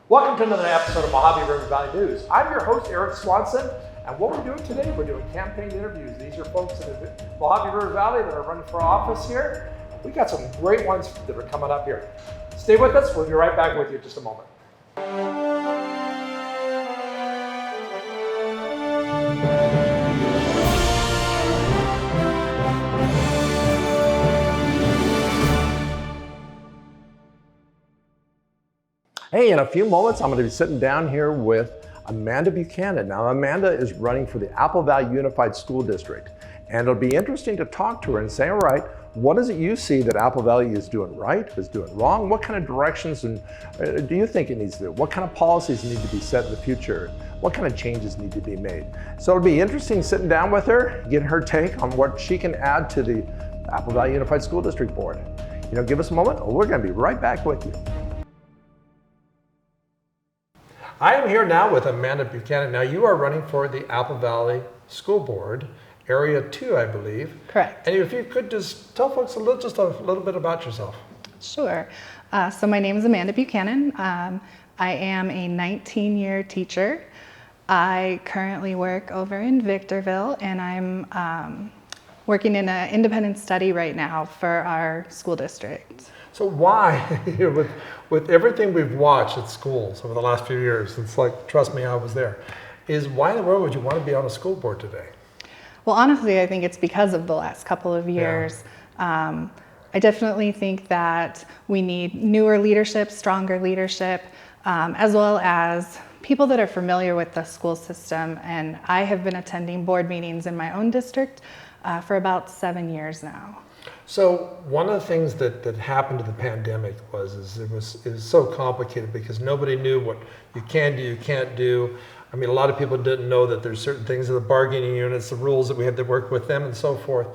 Welcome to another episode of Mojave River Valley News. I'm your host, Eric Swanson, and what we're doing today, we're doing campaign interviews. These are folks in the Mojave River Valley that are running for office here. We got some great ones that are coming up here. Stay with us, we'll be right back with you in just a moment. Hey, in a few moments, I'm going to be sitting down here with Amanda Buchanan. Now, Amanda is running for the Apple Valley Unified School District, and it'll be interesting to talk to her and say, all right, what is it you see that Apple Valley is doing right, is doing wrong? What kind of directions and do you think it needs to do? What kind of policies need to be set in the future? What kind of changes need to be made? So it'll be interesting sitting down with her, getting her take on what she can add to the Apple Valley Unified School District Board. Give us a moment, we're going to be right back with you. I am here now with Amanda Buchanan. Now, you are running for the Apple Valley School Board, Area 2, I believe. Correct. And if you could just tell folks a little bit about yourself. Sure. So my name is Amanda Buchanan. I am a 19-year teacher. I currently work over in Victorville, and I'm working in an independent study right now for our school district. So why, with everything we've watched at schools over the last few years, it's like, trust me, I was there, is why in the world would you want to be on a school board today? Well, honestly, I think it's because of the last couple of years. Yeah. I definitely think that we need newer leadership, stronger leadership, as well as people that are familiar with the school system. And I have been attending board meetings in my own district for about 7 years now. So one of the things that happened to the pandemic was it was so complicated because nobody knew what you can do, you can't do. I mean, a lot of people didn't know that there's certain things in the bargaining units, the rules that we had to work with them and so forth.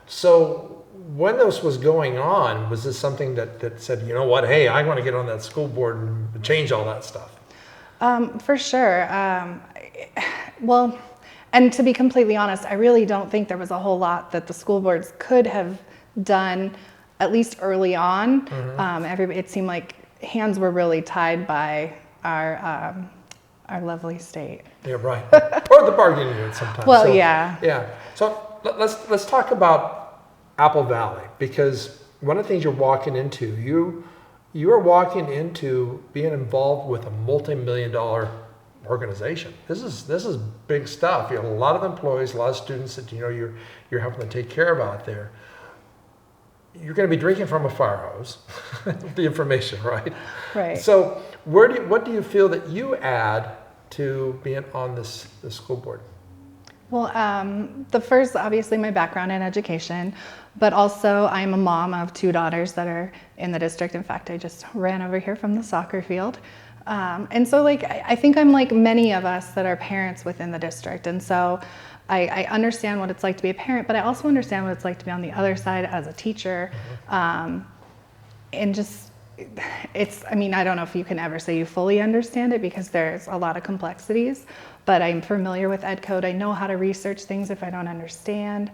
So when this was going on, was this something that said, you know what, hey, I want to get on that school board and change all that stuff? For sure. Well, and to be completely honest, I really don't think there was a whole lot that the school boards could have done, at least early on. Mm-hmm. It seemed like hands were really tied by our lovely state. Yeah, right. Or the bargaining unit sometimes. Well, so, yeah. Yeah. So let's talk about Apple Valley, because one of the things you're walking into, you are walking into being involved with a multi-million-dollar organization. This is big stuff. You have a lot of employees, a lot of students that you're helping to take care of out there. You're going to be drinking from a fire hose, the information, right? Right. So what do you feel that you add to being on the school board? Well, the first, obviously, my background in education, but also I'm a mom of 2 daughters that are in the district. In fact, I just ran over here from the soccer field. And so, I think I'm like many of us that are parents within the district. And so I understand what it's like to be a parent, but I also understand what it's like to be on the other side as a teacher. Mm-hmm. And just, I don't know if you can ever say you fully understand it because there's a lot of complexities, but I'm familiar with Ed Code. I know how to research things if I don't understand.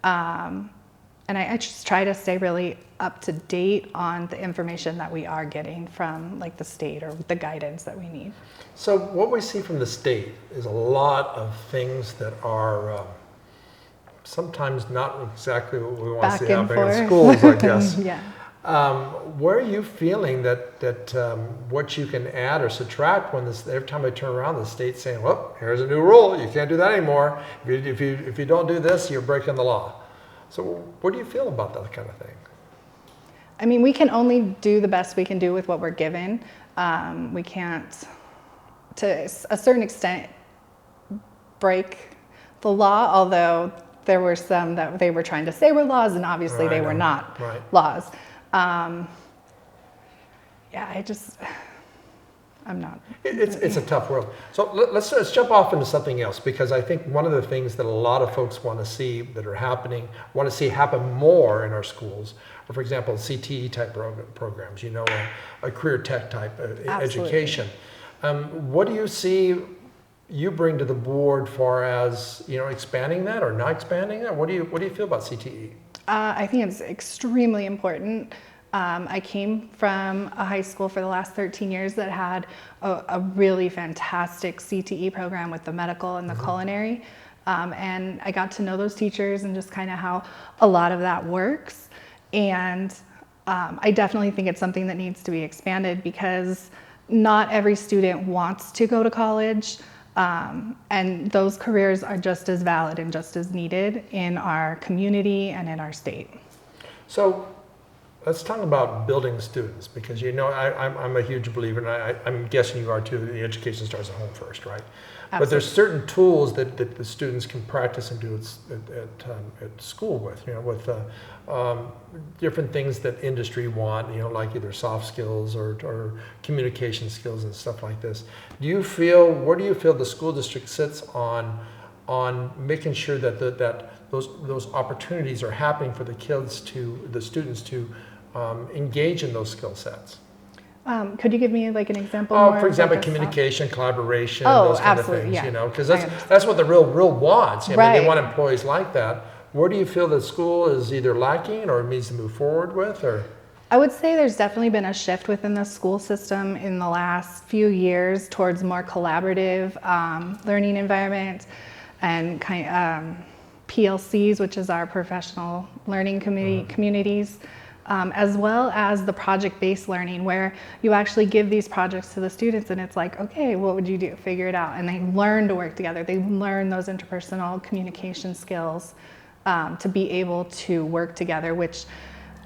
And I just try to stay really up to date on the information that we are getting from the state or the guidance that we need. So what we see from the state is a lot of things that are sometimes not exactly what we want to see happening in schools, I guess. Yeah. Where are you feeling that what you can add or subtract when every time I turn around, the state's saying, well, here's a new rule, you can't do that anymore. If you don't do this, you're breaking the law. So what do you feel about that kind of thing? I mean, we can only do the best we can do with what we're given. We can't, to a certain extent, break the law, although there were some that they were trying to say were laws, and obviously they were not laws. I'm not. It's a tough world. So let's jump off into something else, because I think one of the things that a lot of folks want to see that are happening, want to see happen more in our schools, or for example, CTE type programs, a career tech type education. What do you see you bring to the board far as expanding that or not expanding that? What do you feel about CTE? I think it's extremely important. I came from a high school for the last 13 years that had a really fantastic CTE program with the medical and the culinary. And I got to know those teachers and just kind of how a lot of that works. And I definitely think it's something that needs to be expanded because not every student wants to go to college. And those careers are just as valid and just as needed in our community and in our state. So let's talk about building students, because I'm a huge believer, and I'm guessing you are too, the education starts at home first, right? Absolutely. But there's certain tools that the students can practice and do at school with, with different things that industry want, like either soft skills or communication skills and stuff like this. Where do you feel the school district sits on making sure that those opportunities are happening for the students to engage in those skill sets? Could you give me like an example? For example, communication, collaboration, those kind of things, yeah. Because that's what the real wants. I mean, they Right. want employees like that. Where do you feel that school is either lacking or needs to move forward with, or? I would say there's definitely been a shift within the school system in the last few years towards more collaborative learning environment and PLCs, which is our professional learning communities. As well as the project-based learning, where you actually give these projects to the students and it's like, okay, what would you do? Figure it out. And they learn to work together. They learn those interpersonal communication skills to be able to work together, which,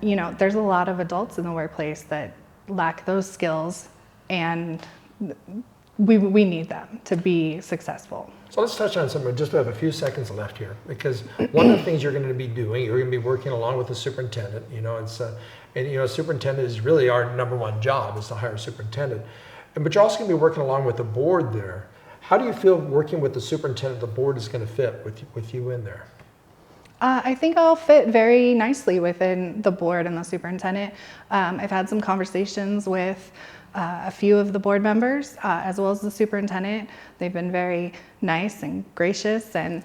there's a lot of adults in the workplace that lack those skills, and we need them to be successful. So let's touch on something. Just we have a few seconds left here, because one of the things you're going to be doing, you're going to be working along with the superintendent. Superintendent is really our number one job, is to hire a superintendent. But you're also going to be working along with the board there. How do you feel working with the superintendent, the board is going to fit with you in there? I think I'll fit very nicely within the board and the superintendent. I've had some conversations with a few of the board members, as well as the superintendent. They've been very nice and gracious and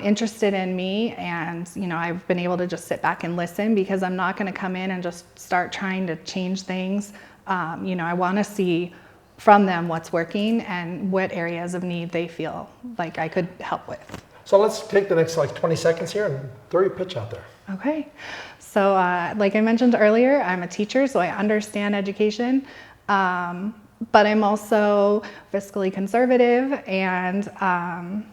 interested in me, and I've been able to just sit back and listen, because I'm not going to come in and just start trying to change things. I want to see from them what's working and what areas of need they feel like I could help with. So let's take the next 20 seconds here and throw your pitch out there. Okay. So like I mentioned earlier, I'm a teacher, so I understand education. But I'm also fiscally conservative, and I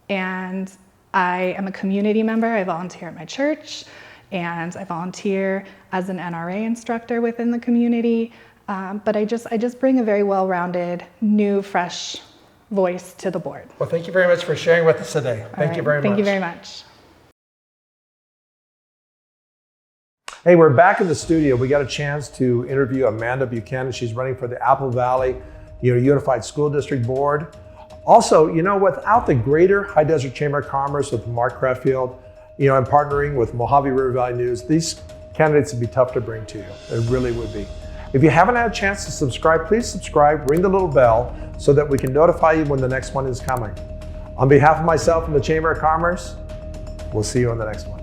am a community member. I volunteer at my church, and I volunteer as an NRA instructor within the community. But I just bring a very well-rounded, new, fresh voice to the board. Well, thank you very much for sharing with us today. Thank you very much. Thank you very much. Hey, we're back in the studio. We got a chance to interview Amanda Buchanan. She's running for the Apple Valley Unified School District Board. Also, without the Greater High Desert Chamber of Commerce with Mark Creffield, and partnering with Mojave River Valley News, these candidates would be tough to bring to you. It really would be. If you haven't had a chance to subscribe, please subscribe, ring the little bell so that we can notify you when the next one is coming. On behalf of myself and the Chamber of Commerce, we'll see you on the next one.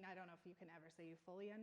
I don't know if you can ever say you fully understand.